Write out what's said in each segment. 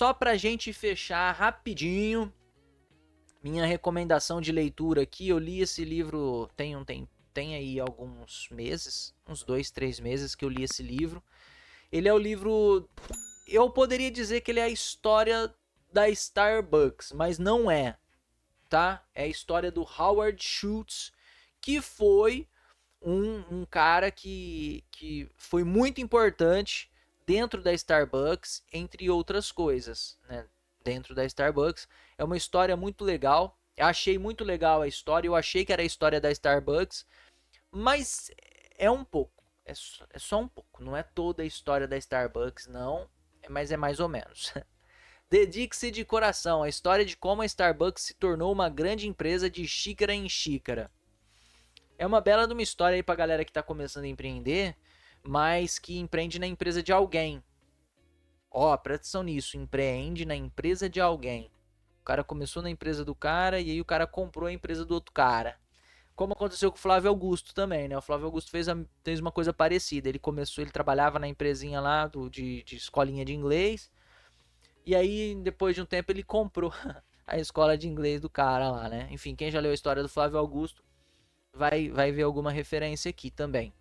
só pra gente fechar rapidinho, minha recomendação de leitura aqui, eu li esse livro tem aí alguns meses, uns 2, 3 meses que eu li esse livro. Ele é o livro, eu poderia dizer que ele é a história da Starbucks, mas não é, tá? É a história do Howard Schultz, que foi um cara que foi muito importante dentro da Starbucks, entre outras coisas, né? Dentro da Starbucks. É uma história muito legal. Eu achei muito legal a história. Eu achei que era a história da Starbucks, mas é um pouco. É só um pouco. Não é toda a história da Starbucks, não. Mas é mais ou menos. Dedique-se de coração. A história de como a Starbucks se tornou uma grande empresa de xícara em xícara. É uma bela de uma história aí pra galera que tá começando a empreender, mas que empreende na empresa de alguém. Ó, presta atenção nisso, empreende na empresa de alguém. O cara começou na empresa do cara e aí o cara comprou a empresa do outro cara. Como aconteceu com o Flávio Augusto também, né? O Flávio Augusto fez uma coisa parecida. Ele trabalhava na empresinha lá de escolinha de inglês. E aí, depois de um tempo, ele comprou a escola de inglês do cara lá, né? Enfim, quem já leu a história do Flávio Augusto vai ver alguma referência aqui também.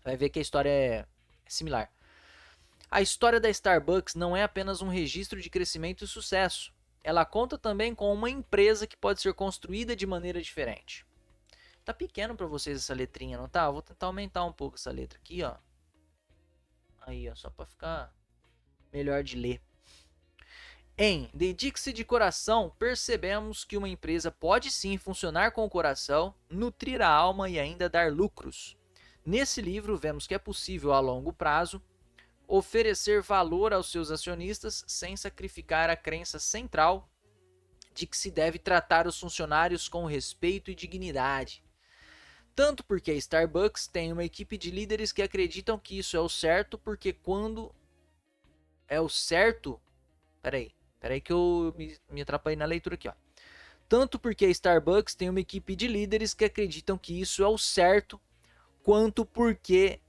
Vai ver que a história é similar. A história da Starbucks não é apenas um registro de crescimento e sucesso. Ela conta também com uma empresa que pode ser construída de maneira diferente. Tá pequeno para vocês essa letrinha, não tá? Eu vou tentar aumentar um pouco essa letra aqui, ó. Aí, ó, só para ficar melhor de ler. Em Dedique-se de Coração, percebemos que uma empresa pode sim funcionar com o coração, nutrir a alma e ainda dar lucros. Nesse livro, vemos que é possível, a longo prazo, oferecer valor aos seus acionistas sem sacrificar a crença central de que se deve tratar os funcionários com respeito e dignidade. Tanto porque a Starbucks tem uma equipe de líderes que acreditam que isso é o certo, porque quando é o certo... Peraí que eu me atrapalhei na leitura aqui, ó. Tanto porque a Starbucks tem uma equipe de líderes que acreditam que isso é o certo, quanto porque...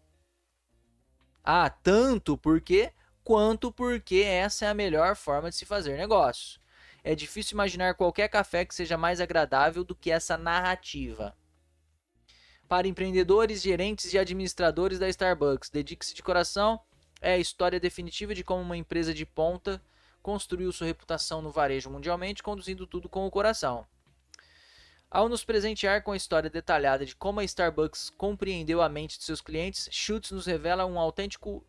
tanto porque, quanto porque essa é a melhor forma de se fazer negócios. É difícil imaginar qualquer café que seja mais agradável do que essa narrativa. Para empreendedores, gerentes e administradores da Starbucks, dedique-se de coração. É a história definitiva de como uma empresa de ponta construiu sua reputação no varejo mundialmente, conduzindo tudo com o coração. Ao nos presentear com a história detalhada de como a Starbucks compreendeu a mente de seus clientes, Schultz nos revela um autêntico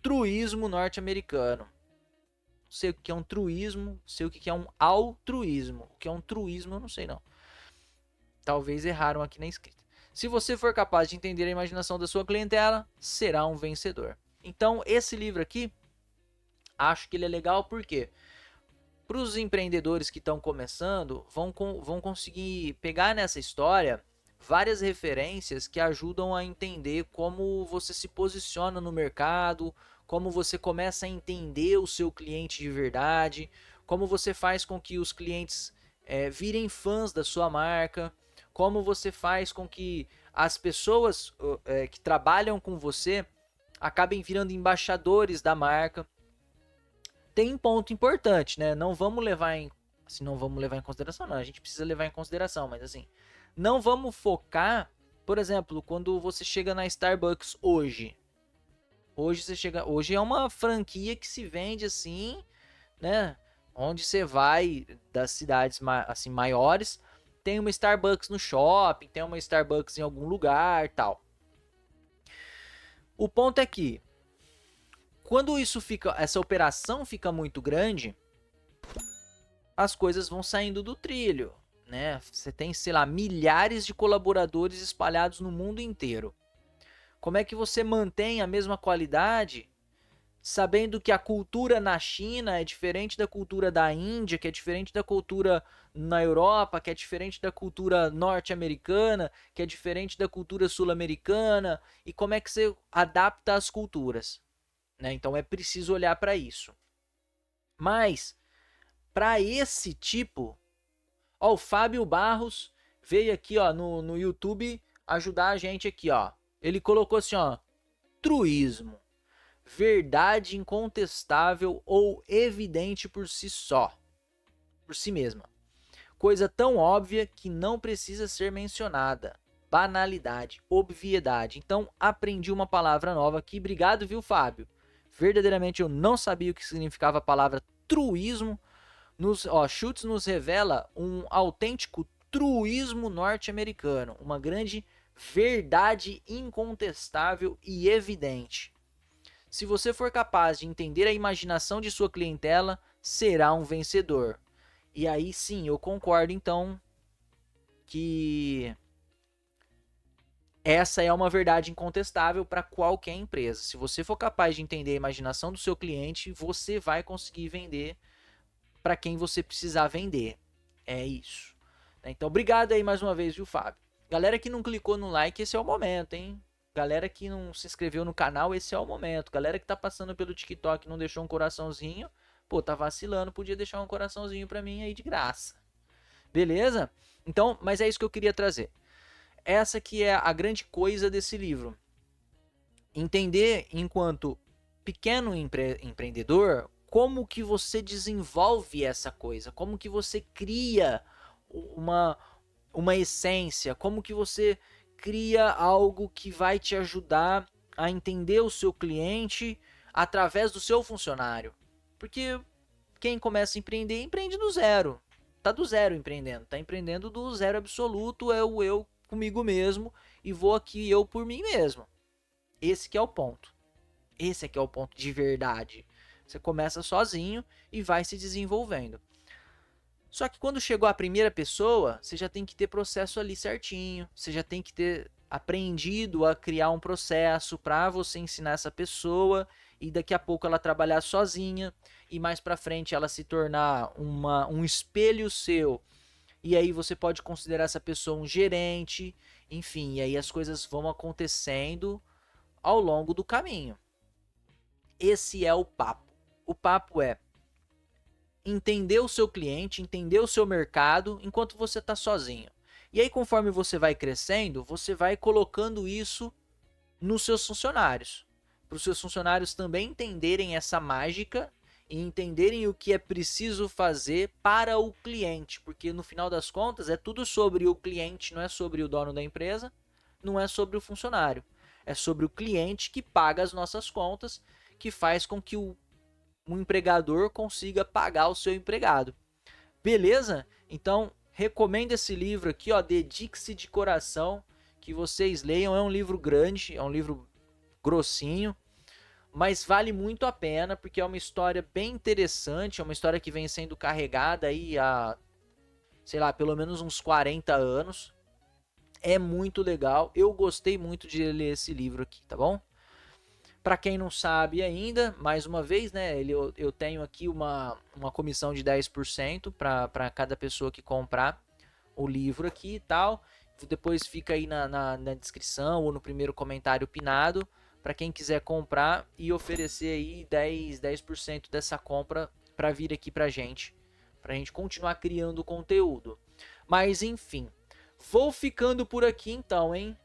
truísmo norte-americano. Não sei o que é um truísmo, sei o que é um altruísmo. O que é um truísmo eu não sei não. Talvez erraram aqui na escrita. Se você for capaz de entender a imaginação da sua clientela, será um vencedor. Então, esse livro aqui, acho que ele é legal porque para os empreendedores que estão começando, vão conseguir pegar nessa história várias referências que ajudam a entender como você se posiciona no mercado, como você começa a entender o seu cliente de verdade, como você faz com que os clientes virem fãs da sua marca, como você faz com que as pessoas que trabalham com você acabem virando embaixadores da marca. Tem um ponto importante, né? Não vamos levar em consideração, não. A gente precisa levar em consideração, mas assim, não vamos focar, por exemplo, quando você chega na Starbucks hoje. Hoje é uma franquia que se vende assim, né? Onde você vai das cidades assim maiores, tem uma Starbucks no shopping, tem uma Starbucks em algum lugar, tal. O ponto é que quando essa operação fica muito grande, as coisas vão saindo do trilho, né? Você tem, sei lá, milhares de colaboradores espalhados no mundo inteiro. Como é que você mantém a mesma qualidade, sabendo que a cultura na China é diferente da cultura da Índia, que é diferente da cultura na Europa, que é diferente da cultura norte-americana, que é diferente da cultura sul-americana, e como é que você adapta as culturas? Né? Então é preciso olhar para isso. Mas, para esse tipo, ó, o Fábio Barros veio aqui ó, no YouTube ajudar a gente aqui. Ó. Ele colocou assim, ó, truísmo. verdade incontestável ou evidente por si só, por si mesma. Coisa tão óbvia que não precisa ser mencionada. Banalidade, obviedade. Então, aprendi uma palavra nova aqui. Obrigado, viu, Fábio? Verdadeiramente eu não sabia o que significava a palavra truísmo. Schultz nos revela um autêntico truísmo norte-americano, uma grande verdade incontestável e evidente. Se você for capaz de entender a imaginação de sua clientela, será um vencedor. E aí sim, eu concordo então que essa é uma verdade incontestável para qualquer empresa. Se você for capaz de entender a imaginação do seu cliente, você vai conseguir vender para quem você precisar vender. É isso. Então, obrigado aí mais uma vez, viu, Fábio? Galera que não clicou no like, esse é o momento, hein? Galera que não se inscreveu no canal, esse é o momento. Galera que tá passando pelo TikTok e não deixou um coraçãozinho, pô, tá vacilando, podia deixar um coraçãozinho pra mim aí de graça. Beleza? Então, mas é isso que eu queria trazer. Essa que é a grande coisa desse livro. Entender, enquanto pequeno empreendedor, como que você desenvolve essa coisa, como que você cria uma essência, como que você cria algo que vai te ajudar a entender o seu cliente através do seu funcionário. Porque quem começa a empreender, empreende do zero. Tá do zero empreendendo. Tá empreendendo do zero absoluto, é o eu comigo mesmo e vou aqui eu por mim mesmo. Esse que é o ponto. Esse aqui é o ponto de verdade. Você começa sozinho e vai se desenvolvendo. Só que quando chegou a primeira pessoa, você já tem que ter processo ali certinho, você já tem que ter aprendido a criar um processo para você ensinar essa pessoa e daqui a pouco ela trabalhar sozinha e mais para frente ela se tornar um espelho seu. E aí você pode considerar essa pessoa um gerente, enfim, e aí as coisas vão acontecendo ao longo do caminho. Esse é o papo. O papo é entender o seu cliente, entender o seu mercado enquanto você está sozinho. E aí, conforme você vai crescendo, você vai colocando isso nos seus funcionários. Para os seus funcionários também entenderem essa mágica e entenderem o que é preciso fazer para o cliente. Porque no final das contas é tudo sobre o cliente, não é sobre o dono da empresa, não é sobre o funcionário. É sobre o cliente que paga as nossas contas, que faz com que um empregador consiga pagar o seu empregado. Beleza? Então, recomendo esse livro aqui, ó, Dedique-se de Coração, que vocês leiam. É um livro grande, é um livro grossinho, mas vale muito a pena, porque é uma história bem interessante, é uma história que vem sendo carregada aí há, sei lá, pelo menos uns 40 anos. É muito legal, eu gostei muito de ler esse livro aqui, tá bom? Para quem não sabe ainda, mais uma vez, né, eu tenho aqui uma comissão de 10% para cada pessoa que comprar o livro aqui e tal. Depois fica aí na descrição ou no primeiro comentário pinado para quem quiser comprar e oferecer aí 10% dessa compra para vir aqui pra gente continuar criando conteúdo. Mas enfim, vou ficando por aqui então, hein?